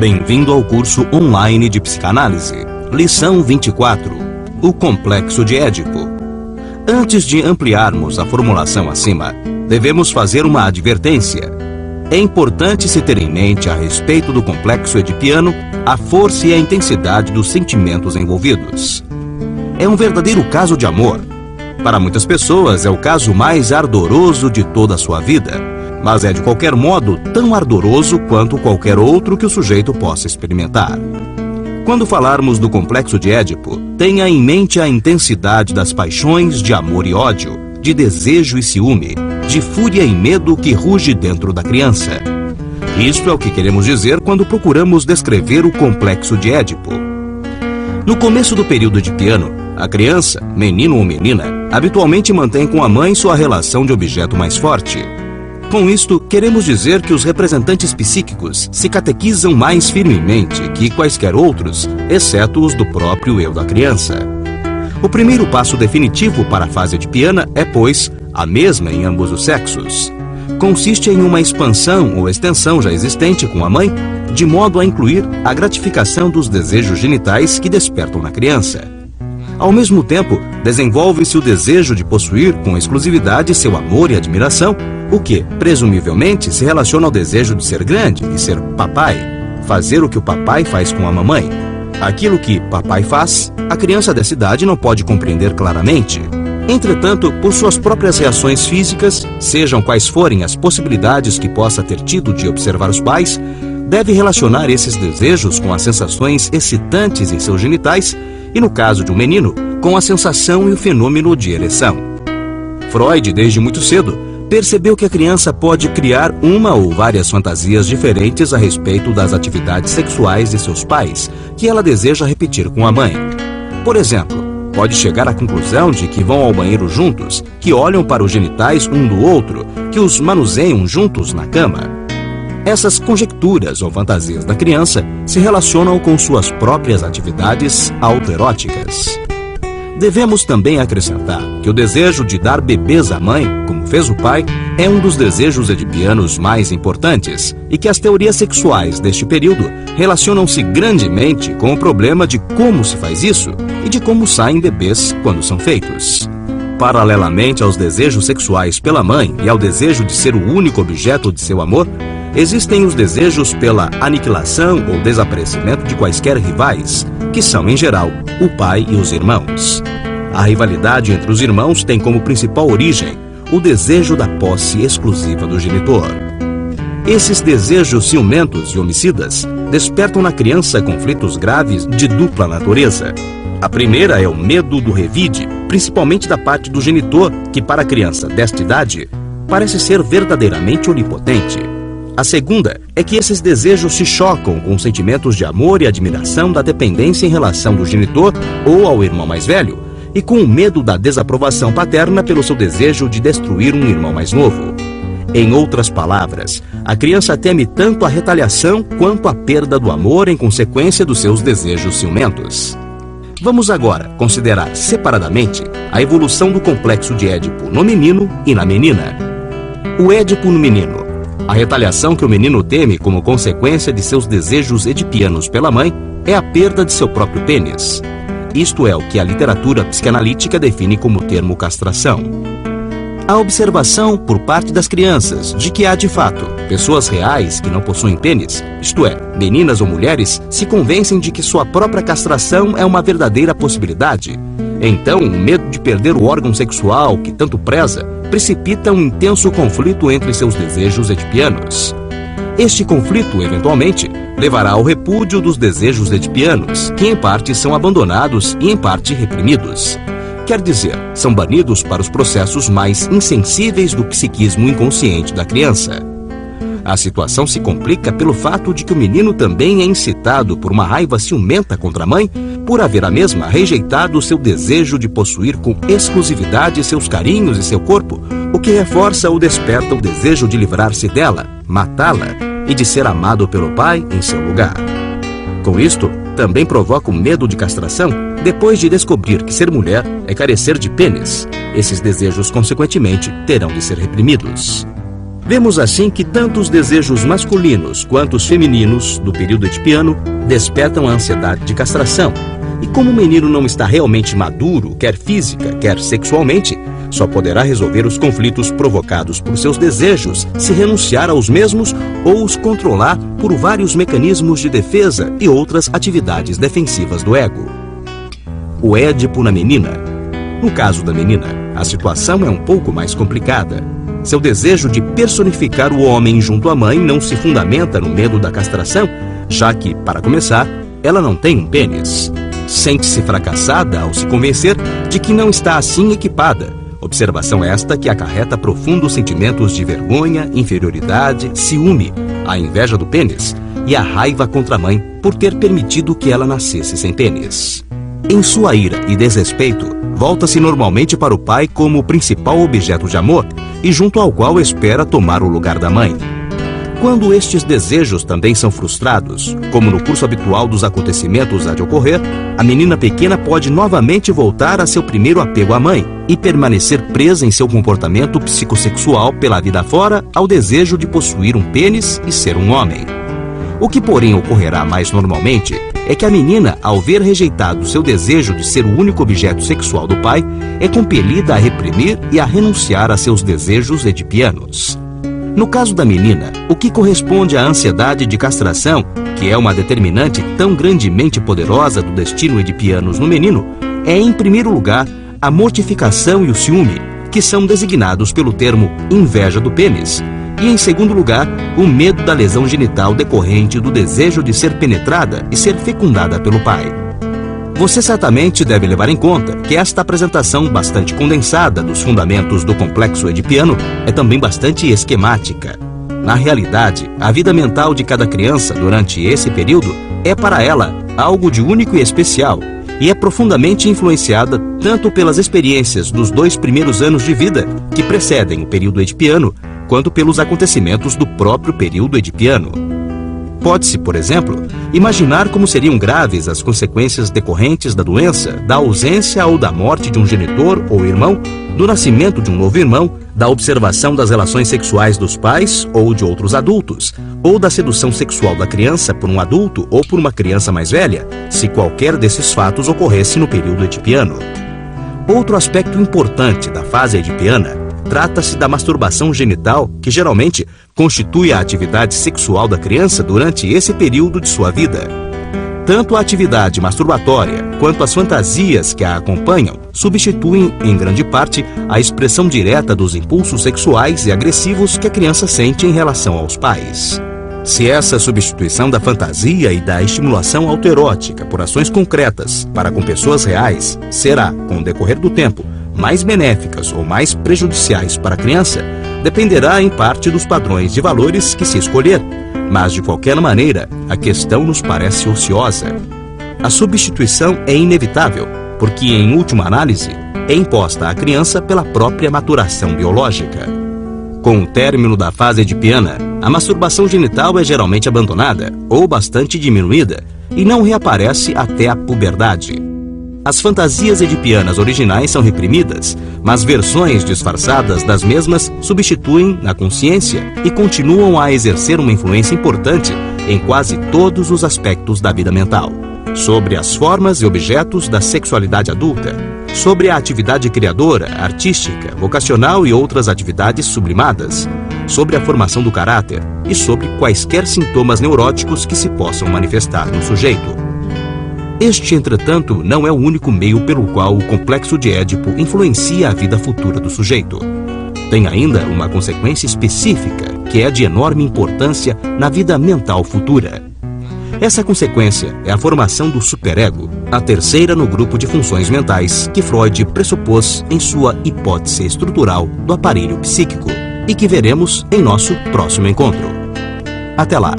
Bem-vindo ao curso online de psicanálise. Lição 24. O complexo de Édipo. Antes de ampliarmos a formulação acima, devemos fazer uma advertência. É importante se ter em mente a respeito do complexo edipiano a força e a intensidade dos sentimentos envolvidos. É um verdadeiro caso de amor. Para muitas pessoas é o caso mais ardoroso de toda a sua vida, mas é de qualquer modo tão ardoroso quanto qualquer outro que o sujeito possa experimentar. Quando falarmos do complexo de Édipo, tenha em mente a intensidade das paixões de amor e ódio, de desejo e ciúme, de fúria e medo que ruge dentro da criança. Isto é o que queremos dizer quando procuramos descrever o complexo de Édipo. No começo do período edipiano, a criança, menino ou menina, habitualmente mantém com a mãe sua relação de objeto mais forte. Com isto, queremos dizer que os representantes psíquicos se catequizam mais firmemente que quaisquer outros, exceto os do próprio eu da criança. O primeiro passo definitivo para a fase edipiana é, pois, a mesma em ambos os sexos. Consiste em uma expansão ou extensão já existente com a mãe, de modo a incluir a gratificação dos desejos genitais que despertam na criança. Ao mesmo tempo, desenvolve-se o desejo de possuir com exclusividade seu amor e admiração, o que, presumivelmente, se relaciona ao desejo de ser grande, de ser papai, fazer o que o papai faz com a mamãe. Aquilo que papai faz, a criança dessa idade não pode compreender claramente. Entretanto, por suas próprias reações físicas, sejam quais forem as possibilidades que possa ter tido de observar os pais, deve relacionar esses desejos com as sensações excitantes em seus genitais e, no caso de um menino, com a sensação e o fenômeno de ereção. Freud, desde muito cedo, percebeu que a criança pode criar uma ou várias fantasias diferentes a respeito das atividades sexuais de seus pais, que ela deseja repetir com a mãe. Por exemplo, pode chegar à conclusão de que vão ao banheiro juntos, que olham para os genitais um do outro, que os manuseiam juntos na cama. Essas conjecturas ou fantasias da criança se relacionam com suas próprias atividades autoeróticas. Devemos também acrescentar que o desejo de dar bebês à mãe, como fez o pai, é um dos desejos edipianos mais importantes e que as teorias sexuais deste período relacionam-se grandemente com o problema de como se faz isso e de como saem bebês quando são feitos. Paralelamente aos desejos sexuais pela mãe e ao desejo de ser o único objeto de seu amor, existem os desejos pela aniquilação ou desaparecimento de quaisquer rivais, que são, em geral, o pai e os irmãos. A rivalidade entre os irmãos tem como principal origem o desejo da posse exclusiva do genitor. Esses desejos ciumentos e homicidas despertam na criança conflitos graves de dupla natureza. A primeira é o medo do revide, principalmente da parte do genitor, que para a criança desta idade parece ser verdadeiramente onipotente. A segunda é que esses desejos se chocam com sentimentos de amor e admiração da dependência em relação do genitor ou ao irmão mais velho, e com o medo da desaprovação paterna pelo seu desejo de destruir um irmão mais novo. Em outras palavras, a criança teme tanto a retaliação quanto a perda do amor em consequência dos seus desejos ciumentos. Vamos agora considerar separadamente a evolução do complexo de Édipo no menino e na menina. O Édipo no menino. A retaliação que o menino teme como consequência de seus desejos edipianos pela mãe é a perda de seu próprio pênis. Isto é o que a literatura psicanalítica define como termo castração. A observação por parte das crianças de que há de fato pessoas reais que não possuem pênis, isto é, meninas ou mulheres, se convencem de que sua própria castração é uma verdadeira possibilidade. Então, o medo de perder o órgão sexual que tanto preza precipita um intenso conflito entre seus desejos edipianos. Este conflito, eventualmente, levará ao repúdio dos desejos edipianos, que em parte são abandonados e em parte reprimidos. Quer dizer, são banidos para os processos mais insensíveis do psiquismo inconsciente da criança. A situação se complica pelo fato de que o menino também é incitado por uma raiva ciumenta contra a mãe, por haver a mesma rejeitado seu desejo de possuir com exclusividade seus carinhos e seu corpo, o que reforça ou desperta o desejo de livrar-se dela, matá-la e de ser amado pelo pai em seu lugar. Com isto, também provoca o medo de castração depois de descobrir que ser mulher é carecer de pênis. Esses desejos, consequentemente, terão de ser reprimidos. Vemos assim que tanto os desejos masculinos quanto os femininos do período edipiano despertam a ansiedade de castração. E como o menino não está realmente maduro, quer física, quer sexualmente, só poderá resolver os conflitos provocados por seus desejos se renunciar aos mesmos ou os controlar por vários mecanismos de defesa e outras atividades defensivas do ego. O Édipo na menina. No caso da menina, a situação é um pouco mais complicada. Seu desejo de personificar o homem junto à mãe não se fundamenta no medo da castração, já que, para começar, ela não tem um pênis. Sente-se fracassada ao se convencer de que não está assim equipada. Observação esta que acarreta profundos sentimentos de vergonha, inferioridade, ciúme, a inveja do pênis e a raiva contra a mãe por ter permitido que ela nascesse sem pênis. Em sua ira e desrespeito, volta-se normalmente para o pai como o principal objeto de amor e junto ao qual espera tomar o lugar da mãe. Quando estes desejos também são frustrados, como no curso habitual dos acontecimentos há de ocorrer, a menina pequena pode novamente voltar a seu primeiro apego à mãe e permanecer presa em seu comportamento psicossexual pela vida fora ao desejo de possuir um pênis e ser um homem. O que, porém, ocorrerá mais normalmente é que a menina, ao ver rejeitado seu desejo de ser o único objeto sexual do pai, é compelida a reprimir e a renunciar a seus desejos edipianos. No caso da menina, o que corresponde à ansiedade de castração, que é uma determinante tão grandemente poderosa do destino edipianos no menino, é, em primeiro lugar, a mortificação e o ciúme, que são designados pelo termo inveja do pênis, e, em segundo lugar, o medo da lesão genital decorrente do desejo de ser penetrada e ser fecundada pelo pai. Você certamente deve levar em conta que esta apresentação bastante condensada dos fundamentos do complexo edipiano é também bastante esquemática. Na realidade, a vida mental de cada criança durante esse período é para ela algo de único e especial e é profundamente influenciada tanto pelas experiências dos 2 primeiros anos de vida que precedem o período edipiano, quanto pelos acontecimentos do próprio período edipiano. Pode-se, por exemplo, imaginar como seriam graves as consequências decorrentes da doença, da ausência ou da morte de um genitor ou irmão, do nascimento de um novo irmão, da observação das relações sexuais dos pais ou de outros adultos, ou da sedução sexual da criança por um adulto ou por uma criança mais velha, se qualquer desses fatos ocorresse no período edipiano. Outro aspecto importante da fase edipiana trata-se da masturbação genital, que geralmente constitui a atividade sexual da criança durante esse período de sua vida. Tanto a atividade masturbatória quanto as fantasias que a acompanham substituem, em grande parte, a expressão direta dos impulsos sexuais e agressivos que a criança sente em relação aos pais. Se essa substituição da fantasia e da estimulação autoerótica por ações concretas para com pessoas reais será, com o decorrer do tempo, mais benéficas ou mais prejudiciais para a criança, dependerá em parte dos padrões de valores que se escolher, mas de qualquer maneira, a questão nos parece ociosa. A substituição é inevitável, porque em última análise, é imposta à criança pela própria maturação biológica. Com o término da fase edipiana, a masturbação genital é geralmente abandonada ou bastante diminuída e não reaparece até a puberdade. As fantasias edipianas originais são reprimidas, mas versões disfarçadas das mesmas substituem na consciência e continuam a exercer uma influência importante em quase todos os aspectos da vida mental. Sobre as formas e objetos da sexualidade adulta, sobre a atividade criadora, artística, vocacional e outras atividades sublimadas, sobre a formação do caráter e sobre quaisquer sintomas neuróticos que se possam manifestar no sujeito. Este, entretanto, não é o único meio pelo qual o complexo de Édipo influencia a vida futura do sujeito. Tem ainda uma consequência específica que é de enorme importância na vida mental futura. Essa consequência é a formação do superego, a terceira no grupo de funções mentais que Freud pressupôs em sua hipótese estrutural do aparelho psíquico e que veremos em nosso próximo encontro. Até lá!